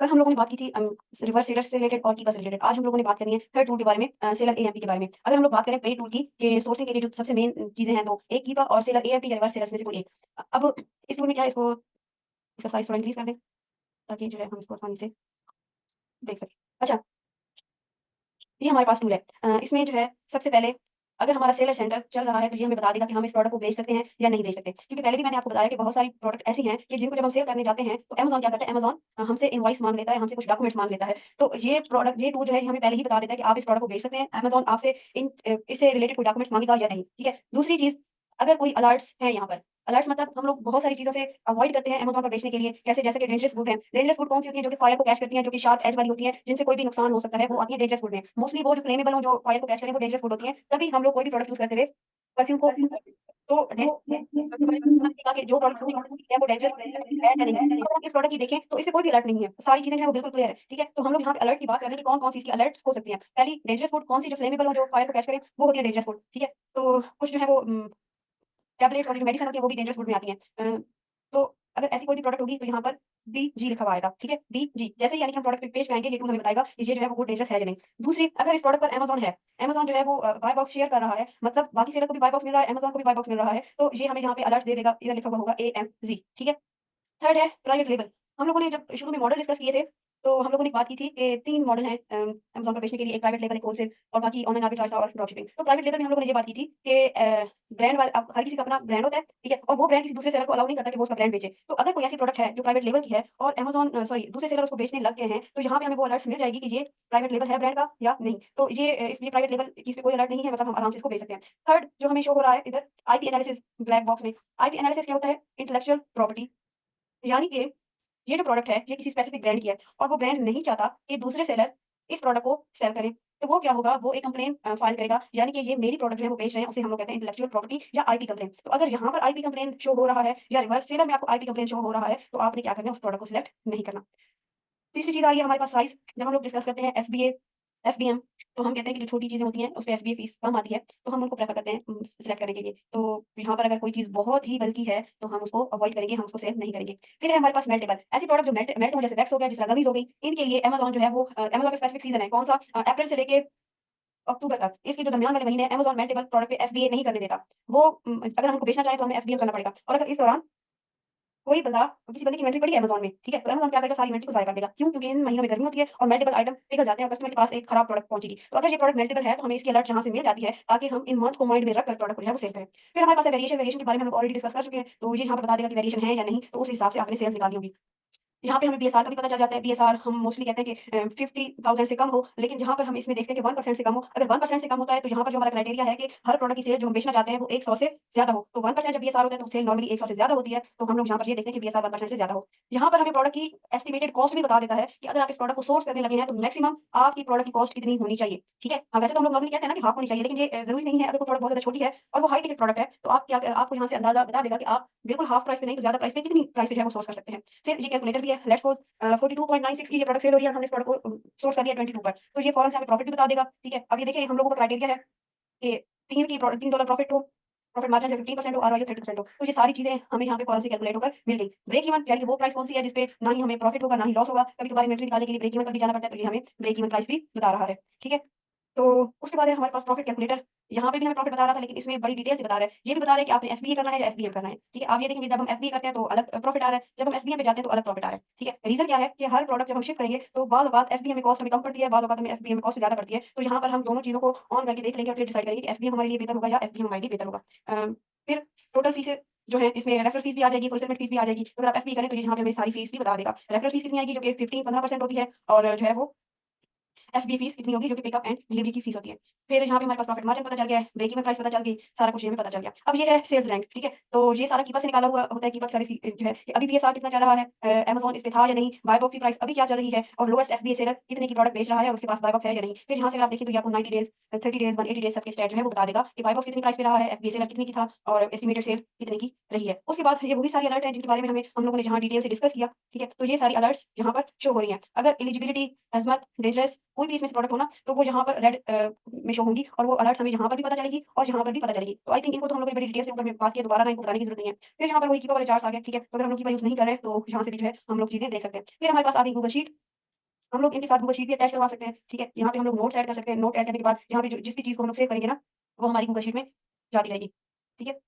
कल हम लोगों ने बात की थी रिवर्स सेलर से रिलेटेड और कीपर से रिलेटेड। आज हम लोगों ने बात करनी है थर्ड टूल के बारे में, सेलर एएमपी के बारे में। अगर हम लोग बात करें पे टूल की के सोर्सिंग के लिए जो सबसे मेन चीज़ें हैं, तो एक कीपर और सेलर एएमपी या रिवर्स सेलर्स में से कोई एक। अब इस टूल में क्या है, इसको इसका साइज़ थोड़ा इंक्रीज़ कर दें ताकि जो है हम इसको आसानी से देख सकें। अच्छा, ये हमारे पास टूल है। इसमें जो है सबसे पहले अगर हमारा सेलर सेंटर चल रहा है, तो ये हमें बता देगा कि हम इस प्रोडक्ट को बेच सकते हैं या नहीं बेच सकते। क्योंकि पहले भी मैंने आपको बताया कि बहुत सारी प्रोडक्ट ऐसी हैं कि जिनको जब हम सेल करने जाते हैं, तो अमेज़न क्या करता है, अमेज़न हमसे इनवॉइस माँग लेता है, हमसे कुछ डॉक्यूमेंट्स माँग लेता है। तो ये टूल जो है, ये हमें पहले ही बता देता है कि आप इस प्रोडक्ट को बेच सकते हैं। अमेज़न आपसे इससे रिलेटेड कोई डॉक्यूमेंट्स माँगेगा या नहीं, ठीक है? दूसरी चीज़, अगर कोई अलर्ट्स हैं यहाँ पर, अलर्ट्स मतलब हम लोग बहुत सारी चीज़ों से अवॉइड करते हैं अमेज़न पर बेचने के लिए। कैसे? जैसे कि डेंजरस गुड हैं। डेंजरस गुड कौन-सी होती हैं? जो कि फायर को कैच करती हैं, जो कि शार्प एज वाली होती हैं, जिनसे कोई भी नुकसान हो सकता है, वो आती है डेंजरस गुड में। मोस्टली वो जो फ्लेमेबल हों, जो फायर को कैच करें, वो डेंजरस गुड होती हैं। तभी हम लोग कोई भी प्रोडक्ट यूज़ करते हुए परफ्यूम को तो जो प्रोडक्ट है वो डेंजरस है या नहीं है। अगर आप इस प्रोडक्ट की देखें, तो इसमें कोई भी अलर्ट नहीं है। सारी चीज़ें जो है वो बिल्कुल क्लियर है, ठीक है? तो हम लोग यहाँ पे अलर्ट की बात कर रहे हैं कि कौन-कौन सी इसकी अलर्ट्स हो सकती हैं। पहली डेंजरस गुड कौन-सी, जो फ्लेमेबल हो, जो फायर को कैच करें, वो होती है डेंजरस गुड, ठीक है? तो कुछ जो है वो टैबलेट्स और जो मेडिसिन होती है, वो भी डेंजरस फूड में आती हैं। तो अगर ऐसी कोई भी प्रोडक्ट होगी, तो यहाँ पर डीजी लिखा हुआ आएगा, ठीक है? डीजी जैसे ही यानी कि हम प्रोडक्ट पेज पे आएँगे, ये टूल हमें बताएगा कि ये जो है वो गुड डेंजरस है या नहीं। दूसरी, अगर इस प्रोडक्ट पर अमेज़न है, अमेज़न जो है वो बाय बॉक्स शेयर कर रहा है, मतलब बाकी सेलर को भी बाय बॉक्स मिल रहा है, अमेज़न को भी बाय बॉक्स मिल रहा है, तो ये हमें यहाँ पे अलर्ट दे देगा, इधर लिखा हुआ होगा एएमज़ी, ठीक है? थर्ड है प्राइवेट लेबल। हम लोगों ने जब शुरू में मॉडल डिस्कस किए थे, तो हम लोगों ने बात की थी कि 3 मॉडल हैं अमेज़न पर बेचने के लिए, एक प्राइवेट लेबल, एक होलसेल और बाकी ऑनलाइन आर्बिट्राज और ड्रॉप शिपिंग। तो प्राइवेट लेबल में हम लोगों ने ये बात की थी कि ब्रांड वाले, अब हर किसी का अपना ब्रांड होता है, ठीक है? और वो ब्रांड किसी दूसरे सेलर को अलाउ नहीं करता कि वो उसका ब्रांड बेचे। तो अगर कोई ऐसी प्रोडक्ट है जो प्राइवेट लेबल की है और दूसरे सेलर उसको बेचने लग गए हैं, तो यहाँ पे हमें वो अलर्ट्स मिल जाएगी कि ये प्राइवेट लेबल है ब्रांड का या नहीं। तो ये इसमें प्राइवेट लेबल की इसमें कोई अलर्ट नहीं है, मतलब हम आराम से इसको बेच सकते हैं। थर्ड जो हमें शो हो रहा है इधर, आईपी एनालिसिस ब्लैक बॉक्स में। आईपी एनालिसिस क्या होता है? इंटेलेक्चुअल प्रॉपर्टी, यानी कि ये जो प्रोडक्ट है, ये किसी स्पेसिफिक ब्रांड की है और वो ब्रांड नहीं चाहता कि दूसरे सेलर इस प्रोडक्ट को सेल करें। तो वो क्या होगा, वो एक कंप्लेंट फाइल करेगा, यानी कि ये मेरी प्रोडक्ट जो है वो बेच रहे हैं, उसे हम लोग कहते हैं इंटेलेक्चुअल प्रॉपर्टी या आईपी कंप्लेंट। तो अगर यहाँ पर आईपी कंप्लेंट शो हो रहा है या रिवर्स सेलर में आपको आईपी कंप्लेंट शो हो रहा है, तो आपने क्या करना है, उस प्रोडक्ट को सिलेक्ट नहीं करना। तीसरी चीज़ आ रही है हमारे पास साइज़। जब हम लोग डिस्कस करते हैं एफबीए, एफबीएम, तो हम कहते हैं कि जो छोटी चीज़ें होती हैं, उसपे एफबीए फीस कम आती है, तो हम उनको प्रेफ़र करते हैं सिलेक्ट करने के लिए। तो यहाँ पर अगर कोई चीज़ बहुत ही बल्की है, तो हम उसको अवॉइड करेंगे, हम उसको सेल नहीं करेंगे। फिर है हमारे पास मेल्टेबल, ऐसी प्रोडक्ट जो मेल्ट हो, जैसे वैक्स हो गया, जिस तरह गमीज़ हो गई, इनके लिए अमेज़न जो है वो अमेज़न का स्पेसिफिक सीज़न है, कौन-सा अप्रैल से लेके अक्टूबर तक। इसके जो दरमियान वाले महीने हैं, अमेज़न मेल्टेबल प्रोडक्ट पे एफबीए नहीं करने देता। वो अगर हम उनको बेचना चाहें, तो हमें एफबीएम करना पड़ेगा और अगर इस दौरान कोई बंदा किसी बंदे की इन्वेंटरी पड़ी है अमेज़न में, ठीक है? तो अमेज़न क्या करेगा, सारी इन्वेंटरी को ज़ाया कर देगा। क्यों? क्योंकि इन महीनों में गर्मी होती है और मेल्टेबल आइटम पिघल जाते हैं और कस्टमर के पास एक खराब प्रोडक्ट पहुँचेगी। तो अगर ये प्रोडक्ट मेल्टेबल है, तो हमें इसकी अलर्ट यहाँ से मिल जाती है, ताकि हम इन मंथ को माइंड में रखकर प्रोडक्ट को जो है वो सेल करें। फिर हमारे पास है वेरिएशन, वेरिएशन के बारे में हम लोग ऑलरेडी डिस्कस कर चुके हैं, तो ये यहाँ पे बता देगा कि वेरिएशन है या नहीं, तो उस हिसाब से आपने सेल्स निकालनी होगी। यहाँ पे हमें बीएसआर का भी पता चल जाता है। बीएसआर हम मोस्टली कहते हैं कि 50,000 से कम हो, लेकिन जहाँ पर हम इसमें देखते हैं कि 1% से कम हो। अगर 1% से कम होता है, तो यहाँ पर जो हमारा क्राइटेरिया है कि हर प्रोडक्ट की सेल जो हम बेचना चाहते हैं, वो 100 से ज़्यादा हो। तो 1% जब बीएसआर होता है, तो सेल नॉर्मली 100 से ज़्यादा होती है। तो हम लोग यहाँ पर ये देखते हैं कि बीएसआर 1% से ज़्यादा हो। यहाँ पर हमें प्रोडक्ट की एस्टिमेटेड कॉस्ट भी बता देता है कि अगर आप इस प्रोडक्ट को सोर्स करने लगे हैं, तो मैक्सिमम आपकी प्रोडक्ट की कॉस्ट कितनी होनी चाहिए, ठीक है? हाँ, वैसे तो हम लोग नॉर्मली कहते हैं ना कि हाफ होनी चाहिए, लेकिन ये ज़रूरी नहीं है। अगर कोई प्रोडक्ट बहुत ज़्यादा छोटी है और वो हाई टिकट प्रोडक्ट है, तो आप क्या आपको यहाँ से अंदाज़ा बता देगा कि आप बिल्कुल हाफ प्राइस पे नहीं, तो ज़्यादा प्राइस पे कितनी प्राइस पे जो है वो सोर्स कर सकते हैं। फिर ये कैलकुलेटर भी है। लेट्स सपोज़ 42.96 की ये प्रोडक्ट सेल हो रही है और हमने इस प्रोडक्ट को सोर्स कर लिया 22 पर, तो ये फौरन से हमें प्रॉफिट भी बता देगा, ठीक है? अब ये देखिए, हम लोगों का क्राइटेरिया है कि 3 डॉलर प्रॉफिट हो, प्रॉफिट मार्जिन जो 15% हो, आरओआई 30% हो। तो ये सारी चीज़ें हमें यहाँ पे फौरन से कैलकुलेट होकर मिल गई। ब्रेक इवन यानी कि वो प्राइस कौन-सी है जिस पे ना ही हमें प्रॉफिट होगा, ना ही लॉस होगा। कभी-कभार इन्वेंटरी निकालने के लिए ब्रेक इवन पर भी जाना पड़ता है, तो ये हमें ब्रेक इवन प्राइस भी बता रहा है, ठीक है? तो उसके बाद है हमारे पास प्रॉफिट कैलकुलेटर। यहाँ पे भी हमें प्रॉफिट बता रहा था, लेकिन इसमें बड़ी डिटेल से बता रहा है। ये भी बता रहा है कि आपने एफबीए करना है या एफबीएम करना है, ठीक है? आप ये देखेंगे, जब हम एफबीए करते हैं तो अलग प्रॉफिट आ रहा है, जब हम एफबीएम पे जाते हैं तो अलग प्रॉफिट आ रहा है, ठीक है? रीज़न क्या है कि हर प्रोडक्ट जब हम शिप करेंगे, तो बाज़ औक़ात एफबीएम में कॉस्ट हमें कम पड़ती है, बाज़ औक़ात हमें एफबीएम में कॉस्ट ज़्यादा पड़ती है। तो यहाँ पर हम दोनों चीज़ों को ऑन करके देख लेंगे और फिर डिसाइड करेंगे कि एफबीएम हमारे लिए बेहतर होगा या एफबीएम हमारे लिए बेहतर होगा। फिर टोटल फीसें जो है, इसमें रेफरल फीस भी आ जाएगी, फुलफिलमेंट फीस भी आ जाएगी। तो अगर आप एफबीए करें, तो ये यहाँ पे हमें सारी फीस भी बता देगा। रेफरल फीस कितनी आएगी, जो कि 15% होती है, और जो है वो एफबी फीस कितनी होगी, जो कि पिकअप एंड डिलीवरी की फीस होती है। फिर यहाँ पे हमारे पास प्रॉफिट मार्जिन पता चल गया है, ब्रेक इवन प्राइस पता चल गई, सारा कुछ ये हमें पता चल गया। अब ये है सेल्स रैंक, ठीक है? तो ये सारा कीपर से निकाला हुआ होता है। कीपर सारी जो है कि अभी बीएसआर कितना चल रहा है, अमेज़न इस पे था या नहीं, बाय बॉक्स की प्राइस अभी क्या चल रही है और लोएस्ट एफबीए सेलर कितने की प्रोडक्ट बेच रहा है और उसके पास बाय बॉक्स है या नहीं। फिर यहाँ से अगर आप देखिए, तो ये आपको 90 डेज़, 30 डेज़, 180 डेज़ सबके स्टैट जो है वो बता देगा कि बाय बॉक्स कितनी प्राइस पे रहा है, एफबीए सेलर कितने की था और एस्टिमेटेड सेल कितने की रही है। उसके बाद ये वही सारी अलर्ट हैं जिनके बारे में हम लोगों ने जहाँ डिटेल से डिस्कस किया, ठीक है? तो ये सारी अलर्ट्स यहाँ पर शो हो रही हैं। अगर एलिजिबिलिटी, अज़मत, डेंजरस कोई भी इसमें से प्रोडक्ट हो ना, तो वो यहाँ पर रेड में शो होंगी और वो अलर्ट्स हमें यहाँ पर भी पता चलेगी और यहाँ पर भी पता चलेगी। तो आई थिंक इनको तो हम लोगों ने बड़ी डिटेल से ऊपर में बात की है, दोबारा ना इनको बताने की ज़रूरत नहीं है। फिर यहाँ पर वही कीपर वाले चार्ट्स आ गए, ठीक है? तो अगर हम लोग कीपर यूज़ नहीं कर रहे हैं, तो यहाँ से भी जो है हम लोग चीज़ें देख सकते हैं। फिर हमारे पास आ गई गूगल शीट। हम लोग इनके साथ गूगल शीट भी अटैच करवा सकते हैं, ठीक है? यहाँ पे हम लोग नोट्स ऐड कर सकते हैं, नोट ऐड करने के बाद यहाँ पे जो जिस भी चीज़ को हम लोग सेव करेंगे ना, वो हमारी गूगल शीट में जाती रहेगी, ठीक है?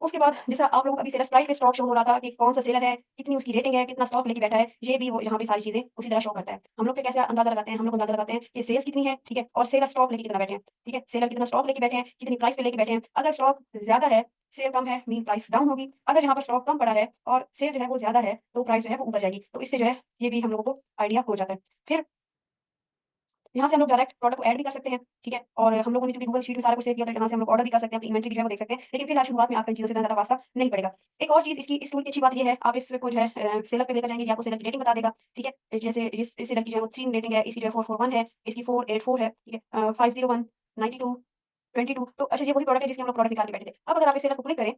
उसके बाद जैसा आप लोगों को अभी सेलर स्प्राइट पे स्टॉक शो हो रहा था कि कौन-सा सेलर है, कितनी उसकी रेटिंग है, कितना स्टॉक लेके बैठा है, ये भी वो यहाँ पे सारी चीज़ें उसी तरह शो करता है। हम लोग पे कैसे अंदाज़ा लगाते हैं, हम लोग अंदाज़ा लगाते हैं कि सेल्स कितनी है, ठीक है? और सेलर स्टॉक लेके कितना बैठे हैं, ठीक है? सेलर कितना स्टॉक लेके बैठे हैं, कितनी प्राइस पे लेके बैठे हैं। अगर स्टॉक ज़्यादा है, सेल कम है, मीन प्राइस डाउन होगी। अगर यहाँ पर स्टॉक कम पड़ा है और सेल जो है वो ज़्यादा है, तो प्राइस जो है वो ऊपर जाएगी। तो इससे जो है, ये भी हम लोगों को आइडिया हो जाता है। फिर यहाँ से हम लोग डायरेक्ट प्रोडक्ट को ऐड भी कर सकते हैं, ठीक है? और हम लोगों ने चूँकि गूगल शीट में सारा कुछ सेव किया, तो यहाँ से हम लोग ऑर्डर भी कर सकते हैं, अपनी इन्वेंटरी जो है वो देख सकते हैं। लेकिन फिलहाल शुरुआत में आपको इन चीज़ों से इतना ज़्यादा वास्ता नहीं पड़ेगा। एक और चीज़ इसकी इस टूल की अच्छी बात ये है, आप इसको जो है सेलर पे लेकर जाएँगे, ये आपको सेलर की रेटिंग बता देगा, ठीक है? जैसे इस सेलर की जो है वो 3 रेटिंग है, इसकी जो है 441 है, इसकी 484 है, ठीक है? 501, 92, 22 तो अच्छा ये वही प्रोडक्ट है जिसकी हम लोग प्रोडक्ट निकाल के बैठे थे। अब अगर आप इस सेलर को क्लिक करें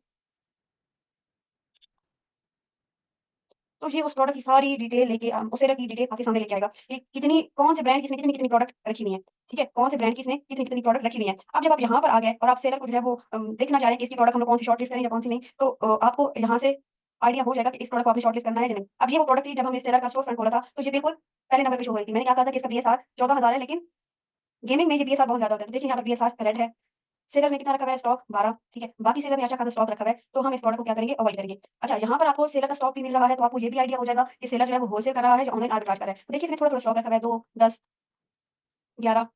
तो ये उस प्रोडक्ट की सारी डिटेल लेके उस सेलर की डिटेल आपके सामने लेके आएगा कि कितनी कौन से ब्रांड किसने कितनी-कितनी प्रोडक्ट रखी हुई है, ठीक है? कौन से ब्रांड किसने कितनी-कितनी प्रोडक्ट रखी हुई है। अब जब आप यहाँ पर आ गए और आप सेलर को जो है वो देखना चाह रहे हैं कि इसकी प्रोडक्ट हम लोग कौन सी शॉर्टलिस्ट करें या कौन सी नहीं, तो आपको यहाँ से आइडिया हो जाएगा कि इस प्रोडक्ट को आपने शॉर्टलिस्ट करना है या नहीं। अब ये वो प्रोडक्ट थी जब हमने सेलर का स्टोर फ्रंट खोला था, तो ये बिल्कुल पहले नंबर पे शो हो रही थी। मैंने क्या कहा था कि इसका बीएसआर 14,000 है लेकिन गेमिंग में ये बीएसआर बहुत ज़्यादा होता है। तो देखिए यहाँ पर बीएसआर रेड है। सेलर ने कितना रखा हुआ है स्टॉक 12 ठीक है। बाकी सेलर ने अच्छा खासा स्टॉक रखा हुआ है, तो हम इस प्रोडक्ट को क्या करेंगे अवॉइड करेंगे। अच्छा यहाँ पर आपको सेलर का स्टॉक भी मिल रहा है, तो आपको ये भी आइडिया हो जाएगा कि सेलर जो है वो होलसेल कर रहा है या ऑनलाइन आर्बिट्राज कर रहा है। तो देखिए इसने थोड़ा-थोड़ा स्टॉक रखा हुआ है 2, 10, 11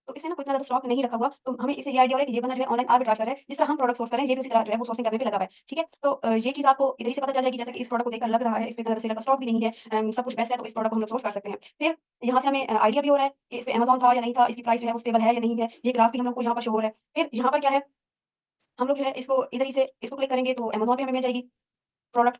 तो इसने ना कोई इतना ज़्यादा स्टॉक नहीं रखा हुआ, तो हमें इससे ये आइडिया हो रहा है कि ये बंदा जो है ऑनलाइन आर्बिट्राज कर रहा है, जिस तरह हम प्रोडक्ट सोर्स कर रहे हैं, ये भी उसी तरह जो है वो सोर्सिंग करने पे लगा हुआ है, ठीक है? तो ये चीज़ आपको इधर ही से पता चल जाएगी, जैसे कि इस प्रोडक्ट को देखकर लग रहा है, इसमें इतना ज़्यादा सेलर का स्टॉक भी नहीं है, सब कुछ बेस्ट है, तो इस प्रोडक्ट को हम लोग सोर्स कर सकते हैं। फिर यहाँ से हमें आइडिया भी हो रहा है कि इस पे अमेज़न था या नहीं था, इसकी प्राइस जो है वो स्टेबल है या नहीं है, ये ग्राफ भी हम लोग को यहाँ पर शो हो रहा है। फिर यहाँ पर क्या है, हम लोग जो है इसको इधर ही से इसको क्लिक करेंगे तो अमेज़न पे हमें मिल जाएगी प्रोडक्ट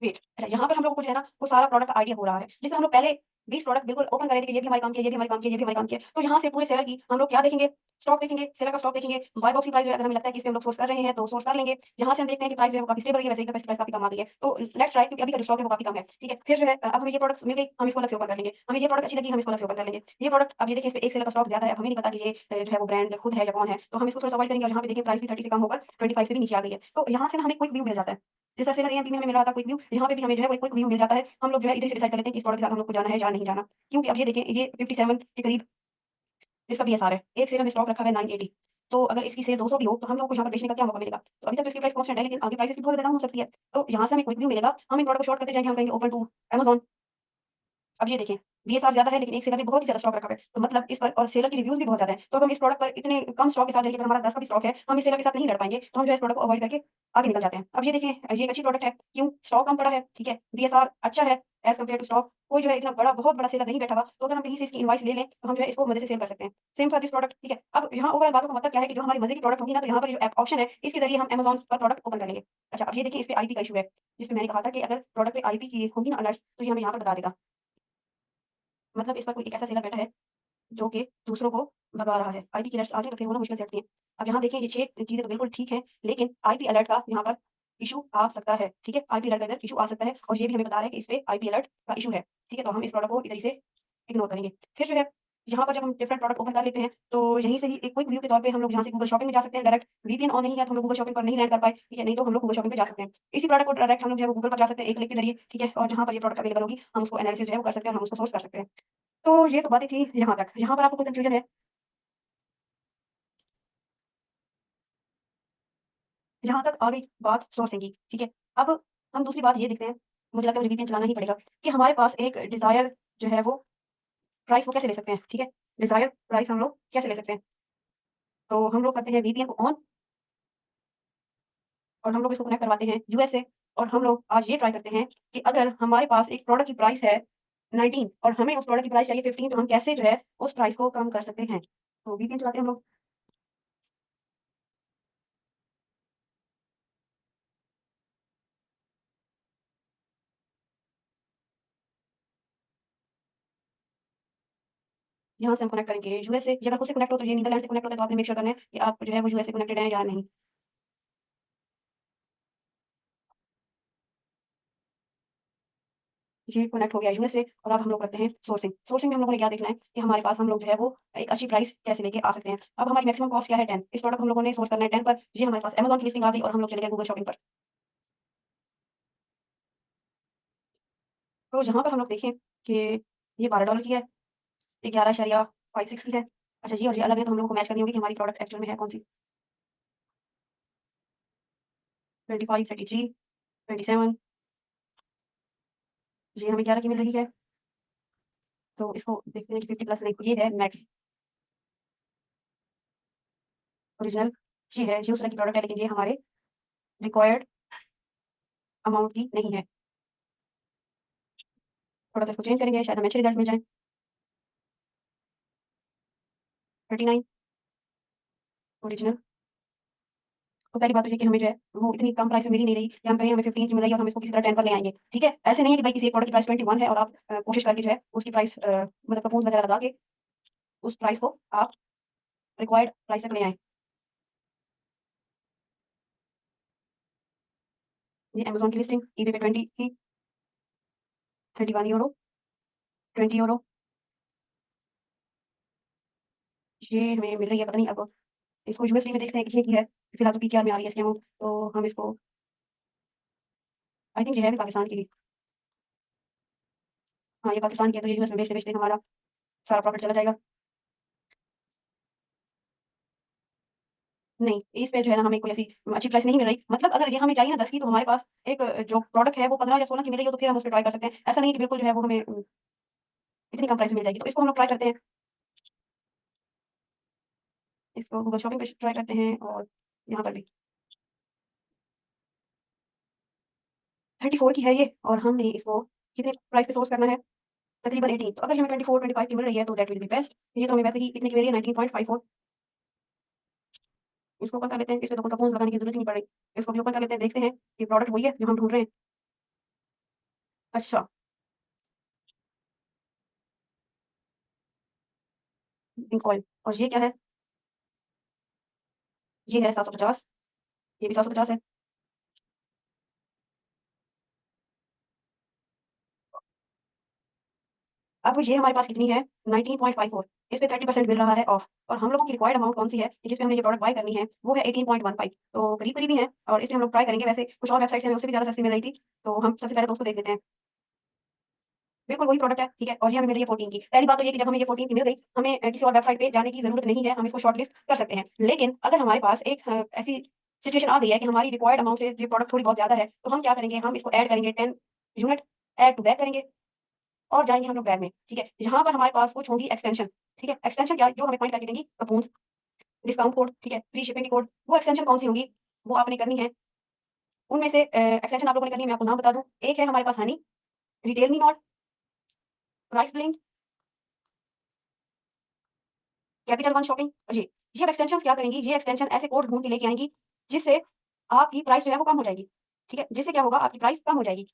वेट। अच्छा यहाँ पर हम लोगों को जो है ना वो सारा प्रोडक्ट का आइडिया हो रहा है। जिस तरह हम लोग पहले 20 प्रोडक्ट बिल्कुल ओपन कर रहे थे कि ये भी हमारे काम किया, ये भी हमारे काम किया, ये भी हमारे काम किया। तो यहाँ से पूरे सेलर की हम लोग क्या देखेंगे? स्टॉक देखेंगे, सेलर का स्टॉक देखेंगे, बाय बॉक्स की प्राइस जो है अगर हमें लगता है कि इस पे हम लोग सोर्स कर रहे हैं तो सोर्स कर लेंगे। यहाँ से हम देखते हैं कि प्राइस जो है वो काफ़ी स्टेबल है, वैसे ही प्राइस काफ़ी कम आ गई है। तो लेट्स ट्राई क्योंकि अभी का जो स्टॉक है वो काफ़ी कम है। ठीक है? फिर जो है अब हमें ये प्रोडक्ट्स मिल गई, हम इसको अलग से ओपन कर लेंगे। हमें ये प्रोडक्ट अच्छी लगी, हम इसको अलग से ओपन कर लेंगे। ये प्रोडक्ट अब ये देखिए इस पे एक सेलर का स्टॉक ज़्यादा है, अब हमें नहीं पता कि ये जो है वो ब्रांड खुद है या कौन है। तो हम इसको थोड़ा-सा अवॉइड करेंगे और यहाँ पे देखिए प्राइस भी 30 से कम होकर 25 से भी नीचे आ गई है। तो यहाँ से ना हमें क्विक व्यू मिल जाता है। जैसा सेलर एएमपी में हमें मिल रहा था क्विक व्यू, यहाँ पे भी हमें जो है वो क्विक व्यू मिल जाता है। हम लोग जो है इधर से डिसाइड कर लेते हैं कि इस प्रोडक्ट के साथ हम लोग को जाना है या नहीं जाना। क्योंकि अब ये देखें ये 57 के करीब इसका बीएसआर है। एक सेल में स्टॉक रखा हुआ है 980 तो अगर इसकी सेल 200 भी हो तो हम लोग को यहाँ पर बेचने का क्या मौका मिलेगा? तो अभी तक तो इसकी प्राइस कांस्टेंट है लेकिन आगे प्राइस इसकी बहुत ज़्यादा डाउन हो सकती है। तो यहाँ से हमें क्विक व्यू मिलेगा, हम इन प्रोडक्ट को शॉर्ट करते जाएँगे, हम कहेंगे ओपन टू अमेज़न। अब ये देखें, बीएसआर ज़्यादा है लेकिन एक सेलर ने बहुत ही ज़्यादा स्टॉक रखा हुआ है। तो मतलब इस पर और सेलर की रिव्यूज़ भी बहुत ज़्यादा हैं। तो अब हम इस प्रोडक्ट पर इतने कम स्टॉक के साथ जाएँगे, अगर हमारा 10 का भी स्टॉक है, हम इस सेलर के साथ नहीं लड़ पाएँगे, तो हम जो है इस प्रोडक्ट को अवॉइड करके आगे निकल जाते हैं। अब ये देखें, ये एक अच्छी प्रोडक्ट है, क्यों? स्टॉक कम पड़ा है, ठीक है? बीएसआर अच्छा है एज़ कम्पेयर टू स्टॉक। कोई जो है इतना बड़ा बहुत बड़ा सेलर नहीं बैठा हुआ, तो अगर हम कहीं से इसकी इनवॉइस ले लें, तो हम जो है इसको मज़े से सेल कर सकते हैं। सेम फॉर दिस प्रोडक्ट, ठीक है? अब यहाँ ओवरऑल बातों का मतलब क्या है कि जो हमारी मज़े की प्रोडक्ट होगी ना, तो यहाँ पर जो ऐप ऑप्शन है, इसके ज़रिए हम अमेज़न पर प्रोडक्ट ओपन कर लेंगे। अच्छा, अब ये देखिए इस पे आईपी का इश्यू है, जिसमें मैंने कहा था कि अगर प्रोडक्ट पे आईपी की होंगी ना अलर्ट्स, तो ये हमें यहाँ पर बता देगा। मतलब इस पर कोई एक ऐसा सेलर बैठा है जो कि दूसरों को भगा रहा है। आईपी की अलर्ट्स आते हैं तो फिर वो ना मुश्किल से हटती हैं। अब यहाँ देखिए ये 6 चीज़ें तो बिल्कुल ठीक हैं, लेकिन आईपी अलर्ट का यहाँ पर इश्यू आ सकता है, ठीक है? आईपी अलर्ट का इधर इश्यू आ सकता है और ये भी हमें बता रहा है कि इस पे आईपी अलर्ट का इश्यू है, ठीक है? तो हम इस प्रोडक्ट को इधर ही से इग्नोर करेंगे। फिर जो है यहाँ पर जब हम डिफरेंट प्रोडक्ट ओपन कर लेते हैं, तो यहीं से ही एक क्विक व्यू के तौर पे हम लोग यहाँ से गूगल शॉपिंग में जा सकते हैं डायरेक्ट। वीपीएन ऑन नहीं है तो हम लोग गूगल शॉपिंग पर नहीं लैंड कर पाए, ठीक है? नहीं तो हम लोग गूगल शॉपिंग पे जा सकते हैं। इसी प्रोडक्ट को डायरेक्ट हम लोग जो है वो गूगल पर जा सकते हैं एक क्लिक के ज़रिए, ठीक है? और जहाँ पर ये प्रोडक्ट अवेलेबल होगी, हम उसको एनालिसिस जो है वो कर सकते हैं और हम उसको सोर्स कर सकते हैं। तो ये तो बातें थी यहाँ तक। यहाँ पर आपको कोई कन्फ्यूजन है? यहाँ तक आ गई बात सोर्सिंग की, ठीक है? अब हम दूसरी बात ये देखते हैं, मुझे लगता है मुझे वीपीएन चलाना ही पड़ेगा कि हमारे पास एक डिज़ायर जो है वो प्राइस वो कैसे ले सकते हैं, ठीक है? डिज़ायर प्राइस हम लोग कैसे ले सकते हैं? तो हम लोग करते हैं वीपीएन को ऑन और हम लोग इसको कनेक्ट करवाते हैं यूएस से और हम लोग आज ये ट्राई करते हैं कि अगर हमारे पास एक प्रोडक्ट की प्राइस है 19 और हमें उस प्रोडक्ट की प्राइस चाहिए 15 तो हम कैसे जो है उस प्राइस को कम कर सकते हैं? तो वीपीएन चलाते हैं हम लोग। यहाँ से हम कनेक्ट करेंगे यूएस से। ये अगर खुद से कनेक्ट हो तो ये नीदरलैंड से कनेक्ट होता है तो आपने मेक श्योर करना है कि आप जो है वो यूएस से कनेक्टेड हैं या नहीं। जी, कनेक्ट हो गया यूएस से और अब हम लोग करते हैं सोर्सिंग। सोर्सिंग में हम लोगों ने क्या देखना है कि हमारे पास हम लोग जो है वो एक अच्छी प्राइस कैसे लेके आ सकते हैं। अब हमारी मैक्सिमम कॉस्ट क्या है 10 इस प्रोडक्ट को हम लोगों ने सोर्स करना है 10 पर। ये हमारे पास अमेज़न की लिस्टिंग आ गई और हम लोग चले गए गूगल शॉपिंग पर। तो जहाँ पर हम लोग देखें कि ये $12 की है, ये 11.56 की है। अच्छा ये और ये अलग है तो हम लोगों को मैच करनी होगी कि हमारी प्रोडक्ट एक्चुअल में है कौन-सी। 25, 33, 27 ये हमें 11 की मिल रही है। तो इसको देखते हैं कि 50 प्लस नहीं ये है मैक्स ओरिजिनल ये है, ये उस तरह की प्रोडक्ट है लेकिन ये हमारे रिक्वायर्ड अमाउंट की नहीं है। थोड़ा-सा इसको चेंज करेंगे शायद हमें अच्छे रिजल्ट मिल जाएँ। 39 ओरिजिनल तो पहली बात तो ये कि हमें जो है वो इतनी कम प्राइस में मिल ही नहीं रही कि हम कहें हमें 15 की मिल रही है और हम इसको किसी तरह 10 पर ले आएँगे, ठीक है? ऐसे नहीं है कि भाई किसी एक प्रोडक्ट की प्राइस 21 है और आप कोशिश करके जो है उसकी प्राइस मतलब कूपन्स वगैरह लगा के उस प्राइस को आप रिक्वायर्ड प्राइस तक ले आएँ। ये अमेज़न की लिस्टिंग ईबे पे 20 की €31 €20 ये हमें मिल रही है पता नहीं अब इसको यूएसडी में देखते हैं कितने की है। फिलहाल तो पीकेआर में आ रही है इसकी अमाउंट तो हम इसको आई थिंक ये है भी पाकिस्तान की ही। हाँ, ये पाकिस्तान की है तो ये यूएस में बेचते-बेचते हमारा सारा प्रॉफ़िट चला जाएगा। नहीं, इस पे जो है ना हमें कोई ऐसी अच्छी प्राइस नहीं मिल रही। मतलब अगर ये हमें चाहिए ना 10 की तो हमारे पास एक जो प्रोडक्ट है वो 15 या 16 की मिल रही हो तो फिर हम उस पे ट्राई कर सकते हैं। ऐसा नहीं है कि बिल्कुल जो है वो हमें इतनी कम प्राइस में मिल जाएगी। तो इसको हम लोग ट्राई करते हैं। इसको गूगल शॉपिंग पे ट्राई करते हैं और यहाँ पर भी 34 की है ये और हमने इसको कितने प्राइस पे सोर्स करना है? तकरीबन 18 तो अगर हमें 24, 25 की मिल रही है तो दैट विल बी बेस्ट। ये तो हमें वैसे ही कितने की मिल रही है 19.54 इसको ओपन कर लेते हैं। इसमें तो कोई कूपन्स लगाने की ज़रूरत ही नहीं पड़ रही। इसको भी ओपन कर लेते हैं, देखते हैं कि प्रोडक्ट वही है जो हम ढूँढ रहे हैं। अच्छा, इंक ऑयल और ये क्या है? ये है 750 ये भी 750 है। अब ये हमारे पास कितनी है 19.54 इस पे 30% मिल रहा है ऑफ और हम लोगों की रिक्वायर्ड अमाउंट कौन सी है कि जिस पे हमने ये प्रोडक्ट बाय करनी है वो है 18.15 तो करीब-करीब ही है और इस पे हम लोग ट्राई करेंगे वैसे कुछ और वेबसाइट्स हैं उससे भी ज़्यादा सस्ती मिल रही थी। तो हम सबसे पहले तो उसको देख लेते हैं। बिल्कुल वही प्रोडक्ट है, ठीक है? और ये हमें मिल रही है 14 की। पहली बात तो ये कि जब हमें ये 14 की मिल गई, हमें किसी और वेबसाइट पे जाने की ज़रूरत नहीं है, हम इसको शॉर्टलिस्ट कर सकते हैं। लेकिन अगर हमारे पास एक ऐसी सिचुएशन आ गई है कि हमारी रिक्वायर्ड अमाउंट से ये प्रोडक्ट थोड़ी बहुत ज़्यादा है, तो हम क्या करेंगे, हम इसको ऐड करेंगे 10 यूनिट ऐड टू बैग करेंगे और जाएँगे हम लोग बैग में, ठीक है? यहाँ पर हमारे पास कुछ होंगी एक्सटेंशन, ठीक है? एक्सटेंशन क्या जो हमें पॉइंट करके देंगी कूपन्स, डिस्काउंट कोड, ठीक है? फ्री शिपिंग की कोड, वो एक्सटेंशन कौन-सी होंगी, वो आपने करनी है। उनमें से एक्सटेंशन आप लोगों ने करनी है, मैं आपको नाम बता दूँ। एक है हमारे पास Honey, RetailMeNot, PriceBlink Capital One shopping ये अब एक्सटेंशंस क्या करेंगी, ये एक्सटेंशन ऐसे कोड ढूँढ के लेके आएँगी, जिससे आपकी प्राइस जो है वो कम हो जाएगी, ठीक है? जिससे क्या होगा आपकी प्राइस कम हो जाएगी।